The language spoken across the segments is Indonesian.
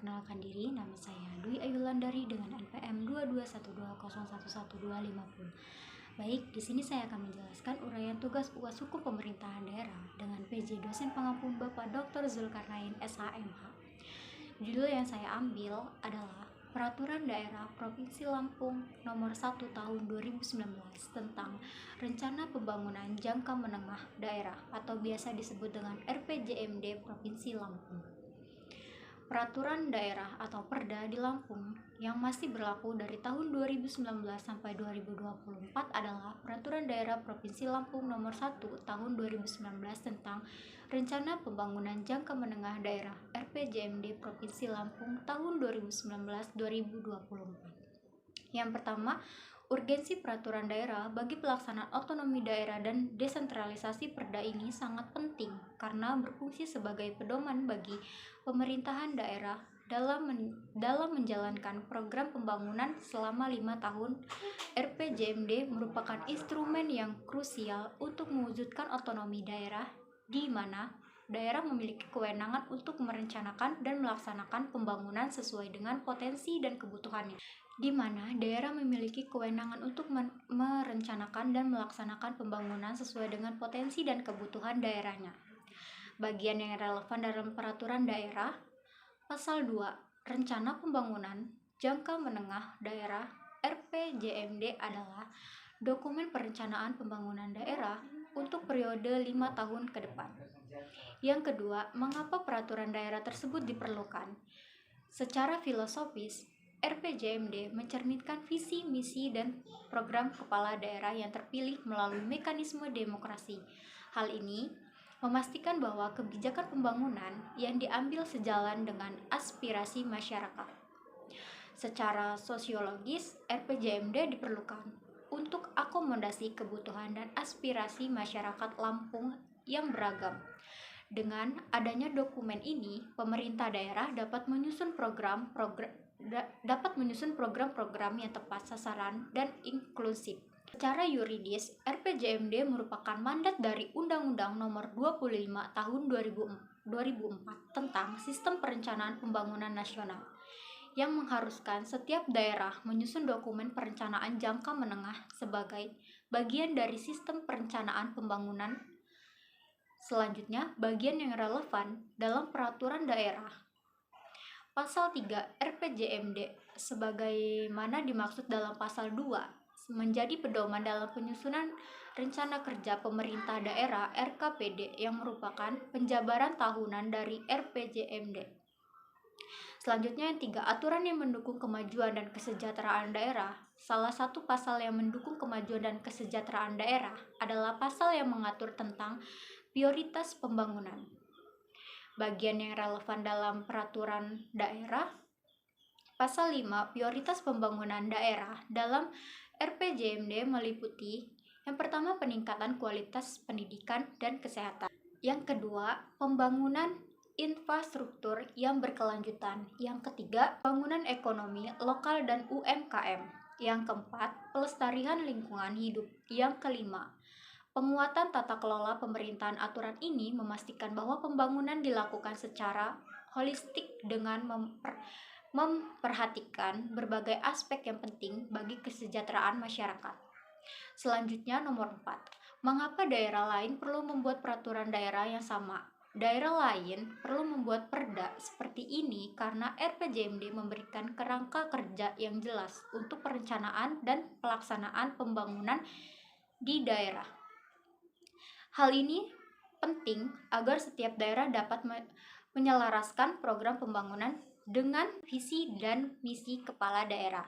Perkenalkan diri, nama saya Dwi Ayulandari dengan NPM 2212011250. Baik, di sini saya akan menjelaskan uraian tugas UAS Hukum Pemerintahan Daerah dengan PJ Dosen Pengampu Bapak Dr. Zulkarnain SHMH. Judul yang saya ambil adalah Peraturan Daerah Provinsi Lampung Nomor 1 Tahun 2019 tentang Rencana Pembangunan Jangka Menengah Daerah atau biasa disebut dengan RPJMD Provinsi Lampung. Peraturan daerah atau Perda di Lampung yang masih berlaku dari tahun 2019 sampai 2024 adalah Peraturan Daerah Provinsi Lampung Nomor 1 Tahun 2019 tentang Rencana Pembangunan Jangka Menengah Daerah RPJMD Provinsi Lampung tahun 2019-2024. Yang pertama, urgensi peraturan daerah bagi pelaksanaan otonomi daerah dan desentralisasi Perda ini sangat penting karena berfungsi sebagai pedoman bagi pemerintahan daerah dalam menjalankan program pembangunan selama 5 tahun. RPJMD merupakan instrumen yang krusial untuk mewujudkan otonomi daerah di mana daerah memiliki kewenangan untuk merencanakan dan melaksanakan pembangunan sesuai dengan potensi dan kebutuhannya. Di mana daerah memiliki kewenangan untuk merencanakan dan melaksanakan pembangunan sesuai dengan potensi dan kebutuhan daerahnya. Bagian yang relevan dalam peraturan daerah, Pasal 2, Rencana Pembangunan Jangka Menengah Daerah RPJMD adalah dokumen perencanaan pembangunan daerah untuk periode 5 tahun ke depan. Yang kedua, mengapa peraturan daerah tersebut diperlukan? Secara filosofis, RPJMD mencerminkan visi, misi, dan program kepala daerah yang terpilih melalui mekanisme demokrasi. Hal ini memastikan bahwa kebijakan pembangunan yang diambil sejalan dengan aspirasi masyarakat. Secara sosiologis, RPJMD diperlukan untuk akomodasi kebutuhan dan aspirasi masyarakat Lampung yang beragam. Dengan adanya dokumen ini, pemerintah daerah dapat menyusun program-program yang tepat sasaran dan inklusif. Secara yuridis, RPJMD merupakan mandat dari Undang-Undang Nomor 25 Tahun 2004 tentang Sistem Perencanaan Pembangunan Nasional yang mengharuskan setiap daerah menyusun dokumen perencanaan jangka menengah sebagai bagian dari sistem perencanaan pembangunan. Selanjutnya, bagian yang relevan dalam peraturan daerah. Pasal 3 RPJMD sebagaimana dimaksud dalam pasal 2 menjadi pedoman dalam penyusunan rencana kerja pemerintah daerah RKPD yang merupakan penjabaran tahunan dari RPJMD. Selanjutnya yang 3, aturan yang mendukung kemajuan dan kesejahteraan daerah. Salah satu pasal yang mendukung kemajuan dan kesejahteraan daerah adalah pasal yang mengatur tentang prioritas pembangunan. Bagian yang relevan dalam peraturan daerah, Pasal 5, prioritas pembangunan daerah dalam RPJMD meliputi yang pertama, peningkatan kualitas pendidikan dan kesehatan. Yang kedua, pembangunan infrastruktur yang berkelanjutan. Yang ketiga, pembangunan ekonomi lokal dan UMKM. Yang keempat, pelestarian lingkungan hidup. Yang kelima, penguatan tata kelola pemerintahan. Aturan ini memastikan bahwa pembangunan dilakukan secara holistik dengan memperhatikan berbagai aspek yang penting bagi kesejahteraan masyarakat. Selanjutnya nomor 4, mengapa daerah lain perlu membuat peraturan daerah yang sama? Daerah lain perlu membuat perda seperti ini karena RPJMD memberikan kerangka kerja yang jelas untuk perencanaan dan pelaksanaan pembangunan di daerah. Hal ini penting agar setiap daerah dapat menyelaraskan program pembangunan dengan visi dan misi kepala daerah.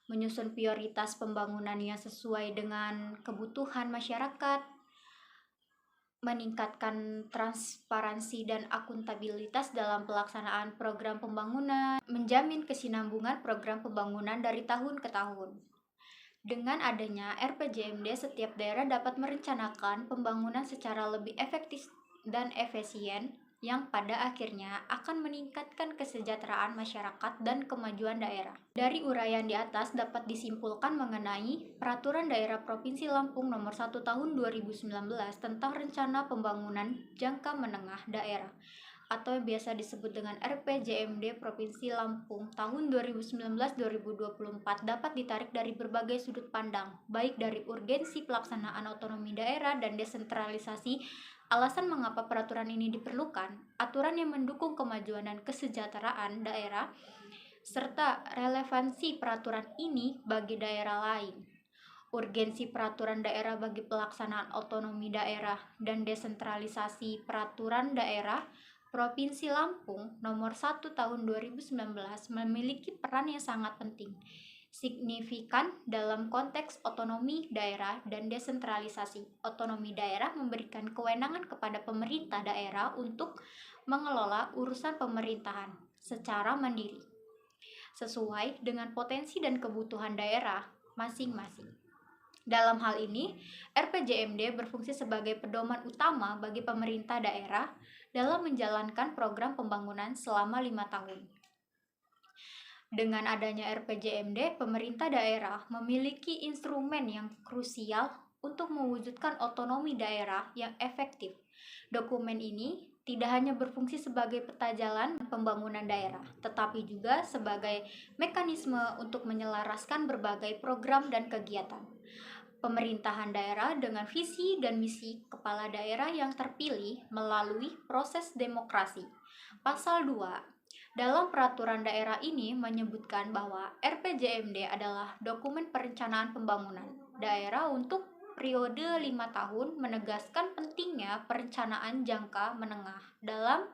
Menyusun prioritas pembangunan yang sesuai dengan kebutuhan masyarakat, meningkatkan transparansi dan akuntabilitas dalam pelaksanaan program pembangunan, menjamin kesinambungan program pembangunan dari tahun ke tahun. Dengan adanya RPJMD, setiap daerah dapat merencanakan pembangunan secara lebih efektif dan efisien yang pada akhirnya akan meningkatkan kesejahteraan masyarakat dan kemajuan daerah. Dari uraian di atas dapat disimpulkan mengenai Peraturan Daerah Provinsi Lampung Nomor 1 Tahun 2019 tentang Rencana Pembangunan Jangka Menengah Daerah atau yang biasa disebut dengan RPJMD Provinsi Lampung tahun 2019-2024 dapat ditarik dari berbagai sudut pandang, baik dari urgensi pelaksanaan otonomi daerah dan desentralisasi, alasan mengapa peraturan ini diperlukan, aturan yang mendukung kemajuan dan kesejahteraan daerah, serta relevansi peraturan ini bagi daerah lain. Urgensi peraturan daerah bagi pelaksanaan otonomi daerah dan desentralisasi peraturan daerah Provinsi Lampung nomor 1 tahun 2019 memiliki peran yang sangat penting, signifikan dalam konteks otonomi daerah dan desentralisasi. Otonomi daerah memberikan kewenangan kepada pemerintah daerah untuk mengelola urusan pemerintahan secara mandiri, sesuai dengan potensi dan kebutuhan daerah masing-masing. Dalam hal ini, RPJMD berfungsi sebagai pedoman utama bagi pemerintah daerah dalam menjalankan program pembangunan selama 5 tahun. Dengan adanya RPJMD, pemerintah daerah memiliki instrumen yang krusial untuk mewujudkan otonomi daerah yang efektif. Dokumen ini tidak hanya berfungsi sebagai peta jalan pembangunan daerah, tetapi juga sebagai mekanisme untuk menyelaraskan berbagai program dan kegiatan pemerintahan daerah dengan visi dan misi kepala daerah yang terpilih melalui proses demokrasi. Pasal 2 dalam peraturan daerah ini menyebutkan bahwa RPJMD adalah dokumen perencanaan pembangunan daerah untuk periode 5 tahun, menegaskan pentingnya perencanaan jangka menengah dalam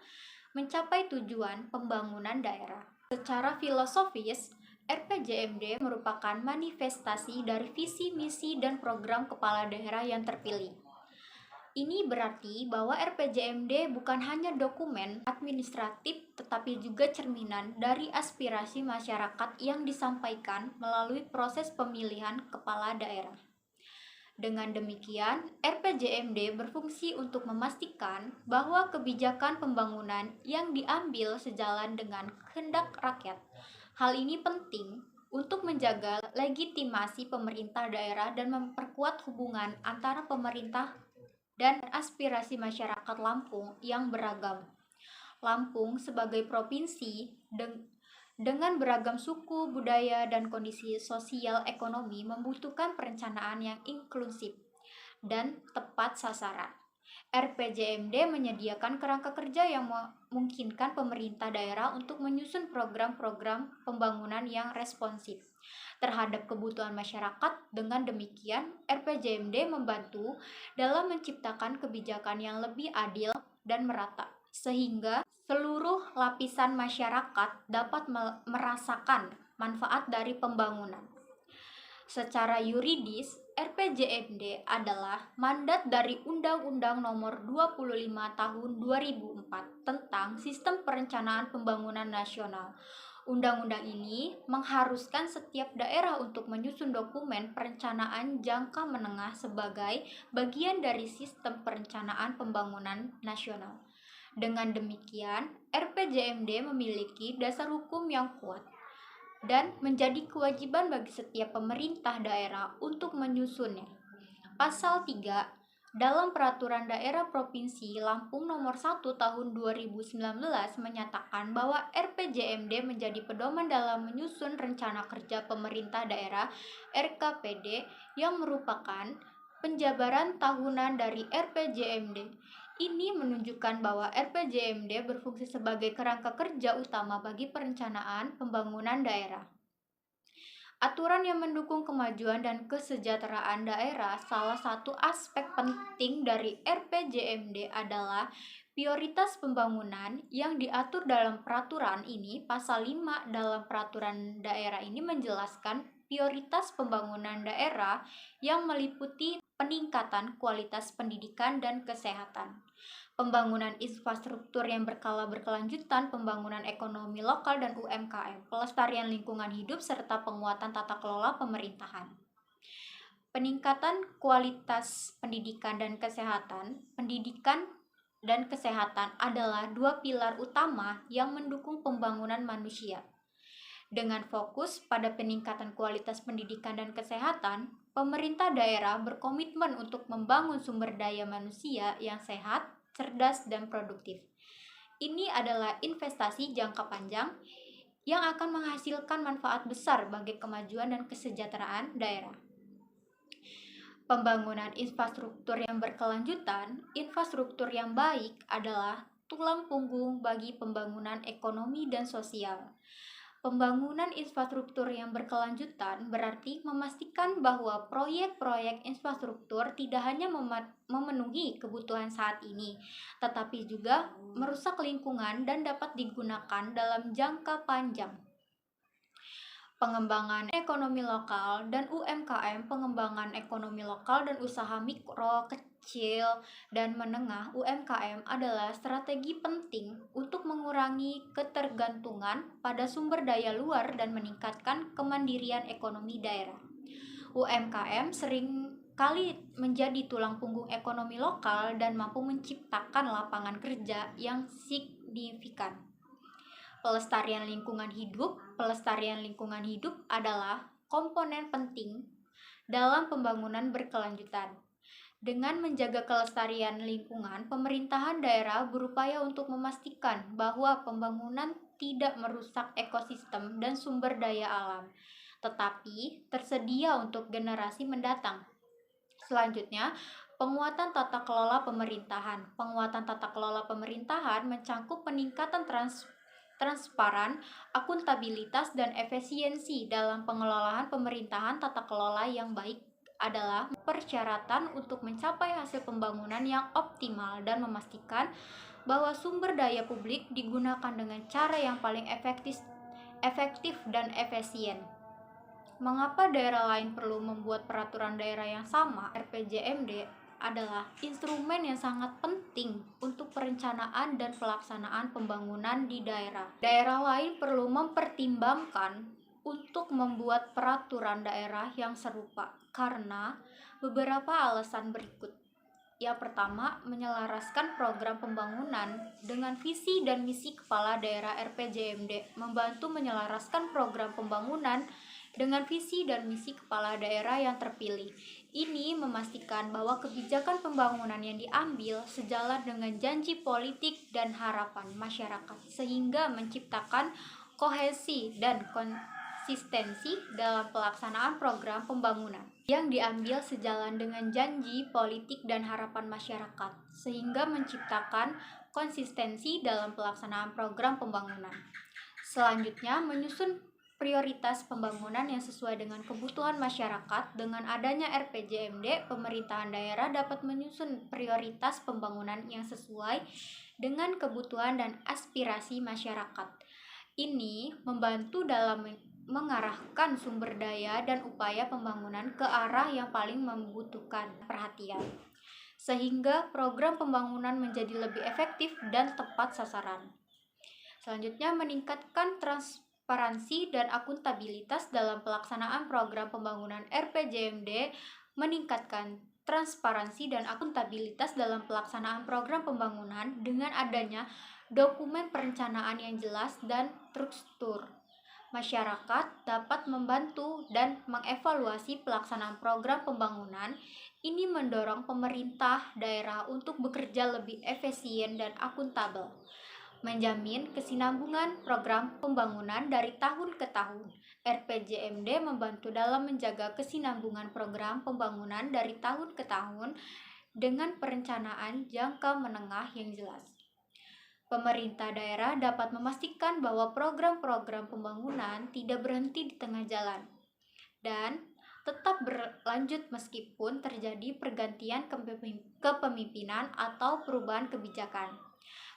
mencapai tujuan pembangunan daerah. Secara filosofis, RPJMD merupakan manifestasi dari visi, misi, dan program kepala daerah yang terpilih. Ini berarti bahwa RPJMD bukan hanya dokumen administratif, tetapi juga cerminan dari aspirasi masyarakat yang disampaikan melalui proses pemilihan kepala daerah. Dengan demikian, RPJMD berfungsi untuk memastikan bahwa kebijakan pembangunan yang diambil sejalan dengan kehendak rakyat. Hal ini penting untuk menjaga legitimasi pemerintah daerah dan memperkuat hubungan antara pemerintah dan aspirasi masyarakat Lampung yang beragam. Lampung sebagai provinsi dengan beragam suku, budaya, dan kondisi sosial ekonomi membutuhkan perencanaan yang inklusif dan tepat sasaran. RPJMD menyediakan kerangka kerja yang memungkinkan pemerintah daerah untuk menyusun program-program pembangunan yang responsif terhadap kebutuhan masyarakat. Dengan demikian, RPJMD membantu dalam menciptakan kebijakan yang lebih adil dan merata, sehingga seluruh lapisan masyarakat dapat merasakan manfaat dari pembangunan. Secara yuridis, RPJMD adalah mandat dari Undang-Undang Nomor 25 Tahun 2004 tentang Sistem Perencanaan Pembangunan Nasional. Undang-undang ini mengharuskan setiap daerah untuk menyusun dokumen perencanaan jangka menengah sebagai bagian dari Sistem Perencanaan Pembangunan Nasional. Dengan demikian, RPJMD memiliki dasar hukum yang kuat dan menjadi kewajiban bagi setiap pemerintah daerah untuk menyusunnya. Pasal 3 dalam Peraturan Daerah Provinsi Lampung Nomor 1 Tahun 2019 menyatakan bahwa RPJMD menjadi pedoman dalam menyusun rencana kerja pemerintah daerah RKPD yang merupakan penjabaran tahunan dari RPJMD. Ini menunjukkan bahwa RPJMD berfungsi sebagai kerangka kerja utama bagi perencanaan pembangunan daerah. Aturan yang mendukung kemajuan dan kesejahteraan daerah. Salah satu aspek penting dari RPJMD adalah prioritas pembangunan yang diatur dalam peraturan ini. Pasal 5 dalam peraturan daerah ini menjelaskan prioritas pembangunan daerah yang meliputi peningkatan kualitas pendidikan dan kesehatan, pembangunan infrastruktur yang berkelanjutan, pembangunan ekonomi lokal dan UMKM, pelestarian lingkungan hidup, serta penguatan tata kelola pemerintahan. Peningkatan kualitas pendidikan dan kesehatan. Pendidikan dan kesehatan adalah dua pilar utama yang mendukung pembangunan manusia. Dengan fokus pada peningkatan kualitas pendidikan dan kesehatan, pemerintah daerah berkomitmen untuk membangun sumber daya manusia yang sehat, cerdas, dan produktif. Ini adalah investasi jangka panjang yang akan menghasilkan manfaat besar bagi kemajuan dan kesejahteraan daerah. Pembangunan infrastruktur yang berkelanjutan, infrastruktur yang baik adalah tulang punggung bagi pembangunan ekonomi dan sosial. Pembangunan infrastruktur yang berkelanjutan berarti memastikan bahwa proyek-proyek infrastruktur tidak hanya memenuhi kebutuhan saat ini, tetapi juga merusak lingkungan dan dapat digunakan dalam jangka panjang. Pengembangan ekonomi lokal dan UMKM, pengembangan ekonomi lokal dan usaha mikro, kecil, dan menengah UMKM adalah strategi penting untuk mengurangi ketergantungan pada sumber daya luar dan meningkatkan kemandirian ekonomi daerah. UMKM sering kali menjadi tulang punggung ekonomi lokal dan mampu menciptakan lapangan kerja yang signifikan. Pelestarian lingkungan hidup adalah komponen penting dalam pembangunan berkelanjutan. Dengan menjaga kelestarian lingkungan, pemerintahan daerah berupaya untuk memastikan bahwa pembangunan tidak merusak ekosistem dan sumber daya alam, tetapi tersedia untuk generasi mendatang. Selanjutnya, penguatan tata kelola pemerintahan. Penguatan tata kelola pemerintahan mencakup peningkatan transparan, akuntabilitas, dan efisiensi dalam pengelolaan pemerintahan. Tata kelola yang baik adalah persyaratan untuk mencapai hasil pembangunan yang optimal dan memastikan bahwa sumber daya publik digunakan dengan cara yang paling efektif dan efisien. Mengapa daerah lain perlu membuat peraturan daerah yang sama? RPJMD adalah instrumen yang sangat penting untuk perencanaan dan pelaksanaan pembangunan di daerah. Daerah lain perlu mempertimbangkan untuk membuat peraturan daerah yang serupa karena beberapa alasan berikut. Yang pertama, menyelaraskan program pembangunan dengan visi dan misi kepala daerah. RPJMD membantu menyelaraskan program pembangunan dengan visi dan misi kepala daerah yang terpilih. Ini memastikan bahwa kebijakan pembangunan yang diambil sejalan dengan janji politik dan harapan masyarakat, sehingga menciptakan kohesi dan konsistensi dalam pelaksanaan program pembangunan yang diambil sejalan dengan janji politik dan harapan masyarakat, sehingga menciptakan konsistensi dalam pelaksanaan program pembangunan. Selanjutnya, menyusun prioritas pembangunan yang sesuai dengan kebutuhan masyarakat. Dengan adanya RPJMD, pemerintahan daerah dapat menyusun prioritas pembangunan yang sesuai dengan kebutuhan dan aspirasi masyarakat. Ini membantu dalam mengarahkan sumber daya dan upaya pembangunan ke arah yang paling membutuhkan perhatian, sehingga program pembangunan menjadi lebih efektif dan tepat sasaran. Selanjutnya, meningkatkan transparansi dan akuntabilitas dalam pelaksanaan program pembangunan. RPJMD meningkatkan transparansi dan akuntabilitas dalam pelaksanaan program pembangunan dengan adanya dokumen perencanaan yang jelas dan terstruktur. Masyarakat dapat membantu dan mengevaluasi pelaksanaan program pembangunan. Ini mendorong pemerintah daerah untuk bekerja lebih efisien dan akuntabel, menjamin kesinambungan program pembangunan dari tahun ke tahun. RPJMD membantu dalam menjaga kesinambungan program pembangunan dari tahun ke tahun dengan perencanaan jangka menengah yang jelas. Pemerintah daerah dapat memastikan bahwa program-program pembangunan tidak berhenti di tengah jalan dan tetap berlanjut meskipun terjadi pergantian kepemimpinan atau perubahan kebijakan.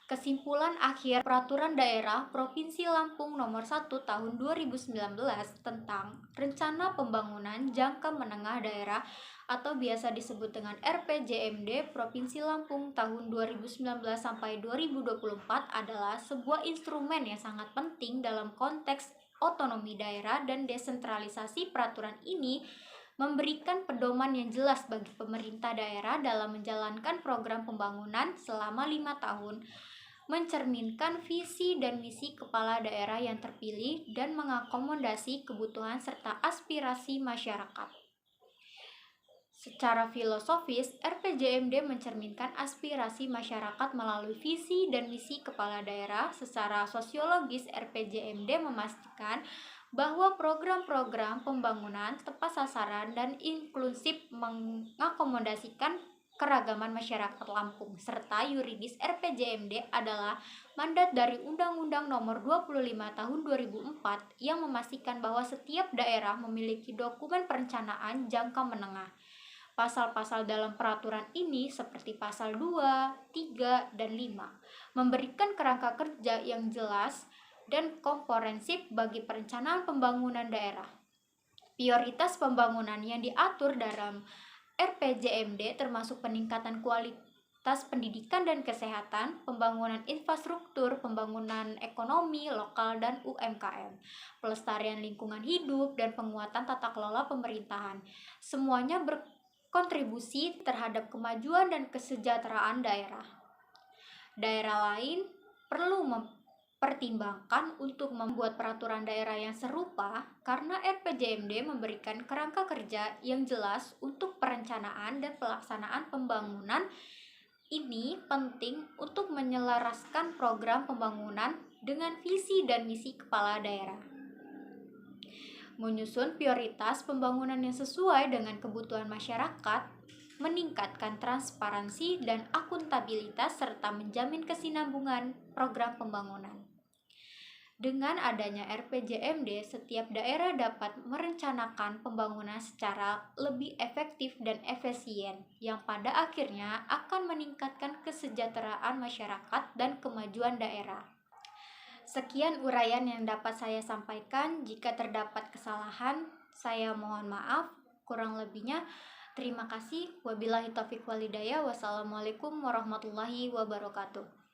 Kesimpulan akhir Peraturan Daerah Provinsi Lampung Nomor 1 Tahun 2019 tentang Rencana Pembangunan Jangka Menengah Daerah atau biasa disebut dengan RPJMD Provinsi Lampung tahun 2019 sampai 2024 adalah sebuah instrumen yang sangat penting dalam konteks otonomi daerah dan desentralisasi. Peraturan ini memberikan pedoman yang jelas bagi pemerintah daerah dalam menjalankan program pembangunan selama 5 tahun, mencerminkan visi dan misi kepala daerah yang terpilih dan mengakomodasi kebutuhan serta aspirasi masyarakat. Secara filosofis, RPJMD mencerminkan aspirasi masyarakat melalui visi dan misi kepala daerah. Secara sosiologis, RPJMD memastikan bahwa program-program pembangunan tepat sasaran dan inklusif mengakomodasikan keragaman masyarakat Lampung. Serta yuridis, RPJMD adalah mandat dari Undang-Undang Nomor 25 Tahun 2004 yang memastikan bahwa setiap daerah memiliki dokumen perencanaan jangka menengah. Pasal-pasal dalam peraturan ini seperti pasal 2, 3, dan 5 memberikan kerangka kerja yang jelas dan komprehensif bagi perencanaan pembangunan daerah. Prioritas pembangunan yang diatur dalam RPJMD termasuk peningkatan kualitas pendidikan dan kesehatan, pembangunan infrastruktur, pembangunan ekonomi lokal dan UMKM, pelestarian lingkungan hidup, dan penguatan tata kelola pemerintahan. Semuanya berkontribusi terhadap kemajuan dan kesejahteraan daerah. Daerah lain perlu mempertimbangkan untuk membuat peraturan daerah yang serupa karena RPJMD memberikan kerangka kerja yang jelas untuk perencanaan dan pelaksanaan pembangunan. Ini penting untuk menyelaraskan program pembangunan dengan visi dan misi kepala daerah. Menyusun prioritas pembangunan yang sesuai dengan kebutuhan masyarakat, meningkatkan transparansi dan akuntabilitas, serta menjamin kesinambungan program pembangunan. Dengan adanya RPJMD, setiap daerah dapat merencanakan pembangunan secara lebih efektif dan efisien, yang pada akhirnya akan meningkatkan kesejahteraan masyarakat dan kemajuan daerah. Sekian uraian yang dapat saya sampaikan. Jika terdapat kesalahan, saya mohon maaf. Kurang lebihnya, terima kasih. Wabillahi taufiq walhidayah. Wassalamualaikum warahmatullahi wabarakatuh.